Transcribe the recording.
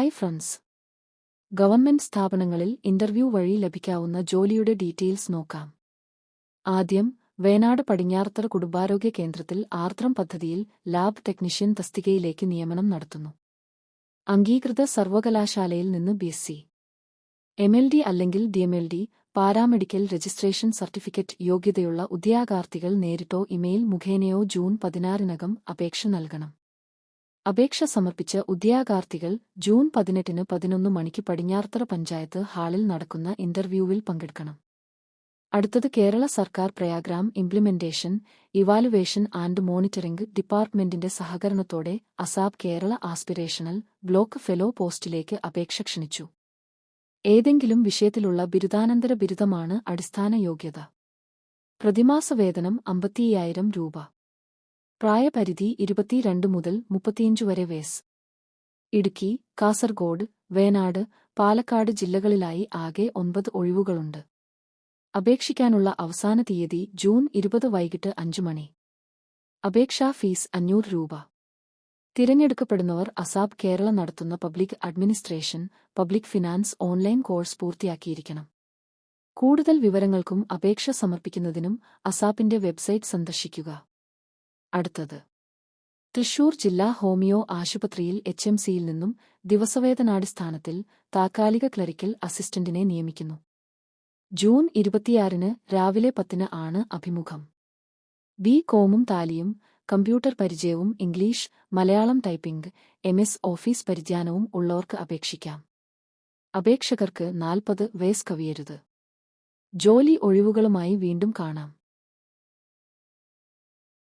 Hi friends. Government സ്ഥാപനങ്ങളിൽ interview വഴി ലഭിക്കാവുന്ന ജോലിയുടെ ഡീറ്റെയിൽസ് നോക്കാം. ആദ്യം, വേനാട് പടിഞ്ഞാറത്തറ കുടുംബാരോഗ്യ കേന്ദ്രത്തിൽ ആർദ്രം പദ്ധതിയിൽ ലാബ് ടെക്നീഷ്യൻ തസ്തികയിലേക്ക് നിയമനം നടത്തുന്നു. അംഗീകൃത സർവകലാശാലയിൽ നിന്ന് ബി.എസ്.സി. എം.എൽ.ഡി അല്ലെങ്കിൽ ഡി.എം.എൽ.ഡി, പാരാമെഡിക്കൽ രജിസ്ട്രേഷൻ സർട്ടിഫിക്കറ്റ് യോഗ്യതയുള്ള ഉദ്യോഗാർത്ഥികൾ നേരിട്ടോ ഇമെയിൽ മുഖേനയോ ജൂൺ 16-നകം അപേക്ഷ നൽകണം. അപേക്ഷ സമർപ്പിച്ച ഉദ്യോഗാർത്ഥികൾ ജൂൺ 18-ന് 11 മണിക്ക് പടിഞ്ഞാറത്തറ പഞ്ചായത്ത് ഹാളിൽ നടക്കുന്ന ഇന്റർവ്യൂവിൽ പങ്കെടുക്കണം. അടുത്തത് കേരള സർക്കാർ programme implementation, evaluation and monitoring ഡിപ്പാർട്ട്മെന്റിന്റെ സഹകരണത്തോടെ ASAP Kerala aspirational block fellow പോസ്റ്റിലേക്ക് അപേക്ഷ ക്ഷണിച്ചു. ഏതെങ്കിലും വിഷയത്തിലുള്ള ബിരുദാനന്തര ബിരുദമാണ് അടിസ്ഥാന യോഗ്യത. പ്രതിമാസ വേതനം 55,000 രൂപ. പ്രായപരിധി 22 മുതൽ 35 വരെ വയസ്സ്. ഇടുക്കി, കാസർഗോഡ്, വേനാട്, പാലക്കാട് ജില്ലകളിലായി ആകെ 9 ഒഴിവുകളുണ്ട്. അപേക്ഷിക്കാനുള്ള അവസാന തീയതി ജൂൺ 20 വൈകിട്ട് 5 മണി. അപേക്ഷാ ഫീസ് 500 രൂപ. തിരഞ്ഞെടുക്കപ്പെടുന്നവർ അസാപ് കേരള നടത്തുന്ന public administration, public finance online course പൂർത്തിയാക്കിയിരിക്കണം. കൂടുതൽ വിവരങ്ങൾക്കും അപേക്ഷ സമർപ്പിക്കുന്നതിനും അസാപിന്റെ വെബ്സൈറ്റ് സന്ദർശിക്കുക. അടുത്തത്, തൃശൂർ ജില്ലാ ഹോമിയോ ആശുപത്രിയിൽ HMCയിൽ നിന്നും ദിവസവേതനാടിസ്ഥാനത്തിൽ താൽക്കാലിക ക്ലറിക്കൽ അസിസ്റ്റന്റിനെ നിയമിക്കുന്നു. ജൂൺ 26-ന് രാവിലെ 10-ന് ആണ് അഭിമുഖം. ബി.കോമും താലിയും, കമ്പ്യൂട്ടർ പരിചയവും English, Malayalam typing, MS office പരിജ്ഞാനവും ഉള്ളവർക്ക് അപേക്ഷിക്കാം. അപേക്ഷകർക്ക് 40 വയസ്സ് കവിയരുത്. ജോലി ഒഴിവുകളുമായി വീണ്ടും കാണാം.